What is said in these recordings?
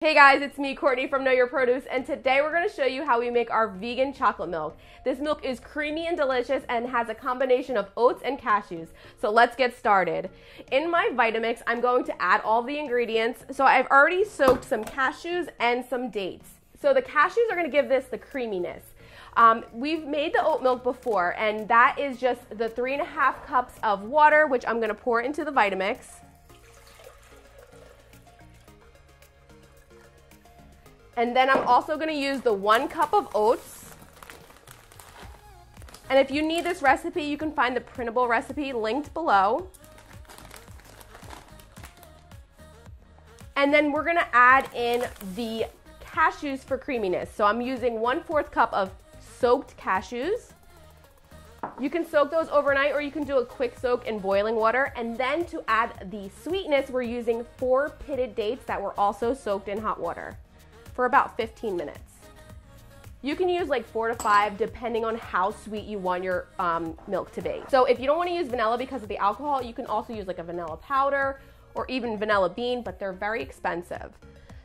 Hey guys, it's me, Courtney from Know Your Produce, and today we're going to show you how we make our vegan chocolate milk. This milk is creamy and delicious and has a combination of oats and cashews. So let's get started. In my Vitamix, I'm going to add all the ingredients. So I've already soaked some cashews and some dates. So the cashews are going to give this the creaminess. We've made the oat milk before, and that is just the 3.5 cups of water, which I'm going to pour into the Vitamix. And then I'm also going to use the 1 cup of oats. And if you need this recipe, you can find the printable recipe linked below. And then we're going to add in the cashews for creaminess. So I'm using 1/4 cup of soaked cashews. You can soak those overnight, or you can do a quick soak in boiling water. And then to add the sweetness, we're using 4 pitted dates that were also soaked in hot water for about 15 minutes. You can use like 4 to 5 depending on how sweet you want your milk to be. So if you don't want to use vanilla because of the alcohol, you can also use like a vanilla powder or even vanilla bean, but they're very expensive.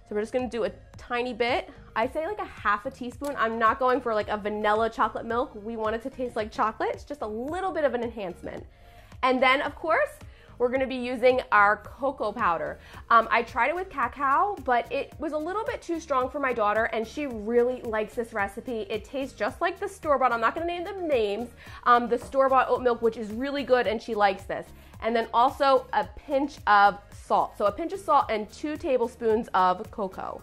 So we're just gonna do a tiny bit. I say like a 1/2 teaspoon. I'm not going for like a vanilla chocolate milk. We want it to taste like chocolate. It's just a little bit of an enhancement. And then of course, we're gonna be using our cocoa powder. I tried it with cacao, but it was a little bit too strong for my daughter, and she really likes this recipe. It tastes just like the store-bought. I'm not gonna name them names. The store-bought oat milk, which is really good, and she likes this. And then also a pinch of salt. So a pinch of salt and 2 tablespoons of cocoa.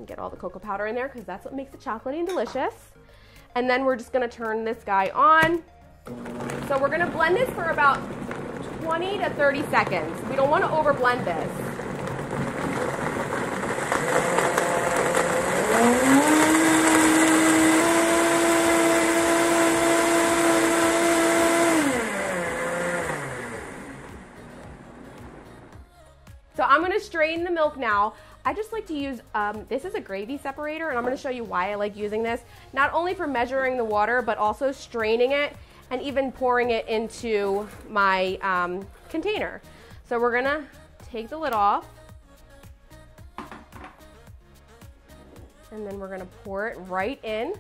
Get all the cocoa powder in there because that's what makes it chocolatey and delicious. And then we're just gonna turn this guy on. So we're gonna blend this for about 20 to 30 seconds. We don't wanna over blend this. So I'm gonna strain the milk now. I just like to use, this is a gravy separator, and I'm gonna show you why I like using this. Not only for measuring the water, but also straining it and even pouring it into my container. So we're gonna take the lid off, and then we're gonna pour it right in.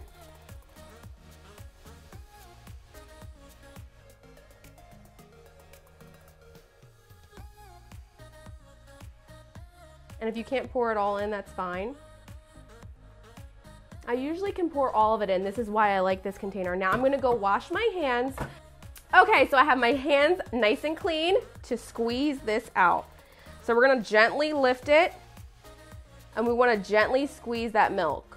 And if you can't pour it all in, that's fine. I usually can pour all of it in. This is why I like this container. Now I'm gonna go wash my hands. Okay, so I have my hands nice and clean to squeeze this out. So we're gonna gently lift it, and we wanna gently squeeze that milk.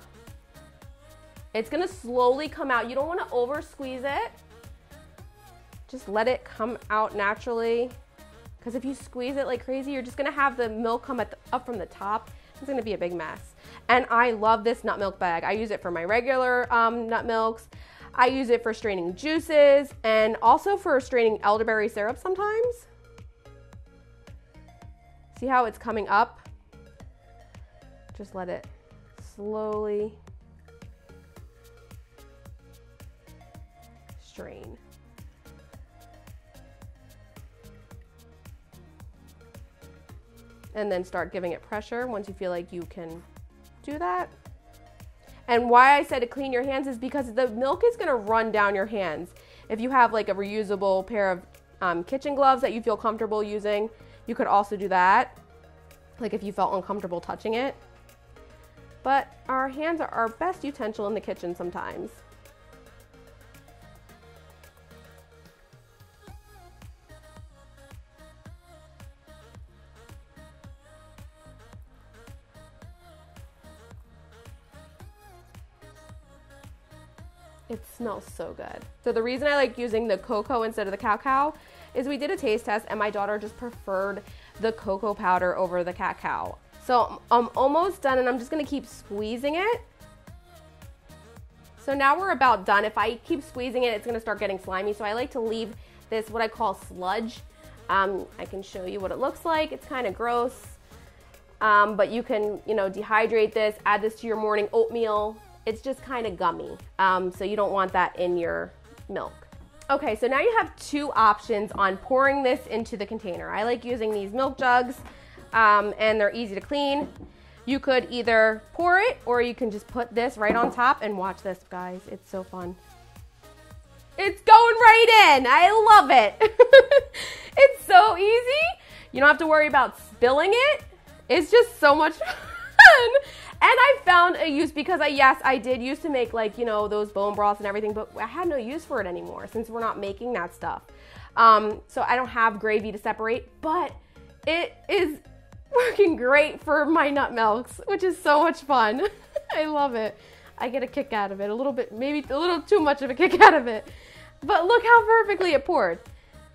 It's gonna slowly come out. You don't wanna over squeeze it. Just let it come out naturally. Because if you squeeze it like crazy, you're just gonna have the milk come up from the top. It's gonna be a big mess. And I love this nut milk bag. I use it for my regular nut milks. I use it for straining juices and also for straining elderberry syrup sometimes. See how it's coming up? Just let it slowly strain. And then start giving it pressure once you feel like you can do that. And why I said to clean your hands is because the milk is gonna run down your hands. If you have like a reusable pair of kitchen gloves that you feel comfortable using, you could also do that. Like if you felt uncomfortable touching it. But our hands are our best utensil in the kitchen sometimes. It smells so good. So the reason I like using the cocoa instead of the cacao is we did a taste test and my daughter just preferred the cocoa powder over the cacao. So I'm almost done, and I'm just gonna keep squeezing it. So now we're about done. If I keep squeezing it, it's gonna start getting slimy. So I like to leave this, what I call sludge. I can show you what it looks like. It's kind of gross, but you can, dehydrate this, add this to your morning oatmeal. It's just kind of gummy, so you don't want that in your milk. Okay, so now you have 2 options on pouring this into the container. I like using these milk jugs. and they're easy to clean. You could either pour it or you can just put this right on top and watch this, guys. It's so fun. It's going right in. I love it. It's so easy. You don't have to worry about spilling it. It's just so much fun. And I found a use because I did used to make like, you know, those bone broths and everything, but I had no use for it anymore since we're not making that stuff. So I don't have gravy to separate, but it is working great for my nut milks, which is so much fun. I love it. I get a kick out of it, a little bit, maybe a little too much of a kick out of it. But look how perfectly it poured.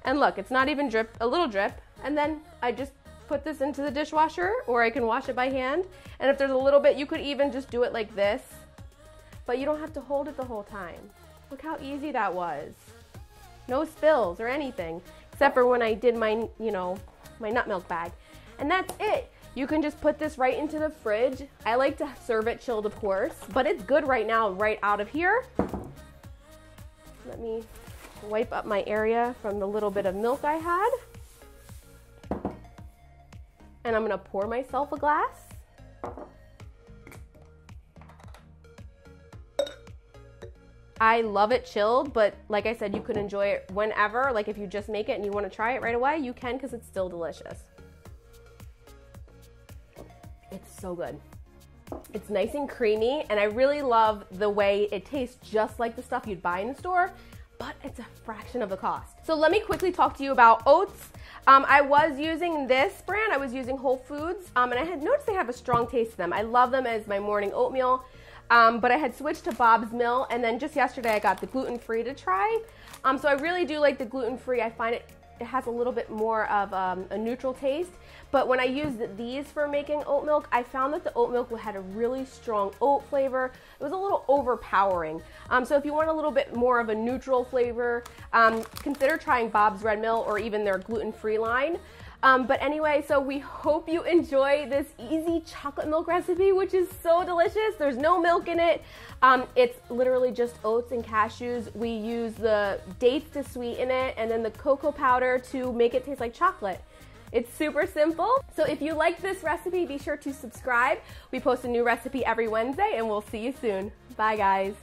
And look, it's not even drip, a little drip. And then I just put this into the dishwasher, or I can wash it by hand. And if there's a little bit, you could even just do it like this, but you don't have to hold it the whole time. Look how easy that was. No spills or anything, except for when I did my, you know, my nut milk bag. And that's it. You can just put this right into the fridge. I like to serve it chilled, of course, but it's good right now, right out of here. Let me wipe up my area from the little bit of milk I had. And I'm gonna pour myself a glass. I love it chilled, but like I said, you could enjoy it whenever. Like if you just make it and you wanna try it right away, you can, because it's still delicious. It's so good. It's nice and creamy, and I really love the way it tastes just like the stuff you'd buy in the store, but it's a fraction of the cost. So let me quickly talk to you about oats. I was using this brand, I was using Whole Foods, and I had noticed they have a strong taste to them. I love them as my morning oatmeal, but I had switched to Bob's Mill, and then just yesterday I got the gluten-free to try. So I really do like the gluten-free. I find it has a little bit more of a neutral taste. But when I used these for making oat milk, I found that the oat milk had a really strong oat flavor. It was a little overpowering. So if you want a little bit more of a neutral flavor, consider trying Bob's Red Mill or even their gluten-free line. But anyway, so we hope you enjoy this easy chocolate milk recipe, which is so delicious. There's no milk in it. It's literally just oats and cashews. We use the dates to sweeten it and then the cocoa powder to make it taste like chocolate. It's super simple. So if you like this recipe, be sure to subscribe. We post a new recipe every Wednesday, and we'll see you soon. Bye, guys.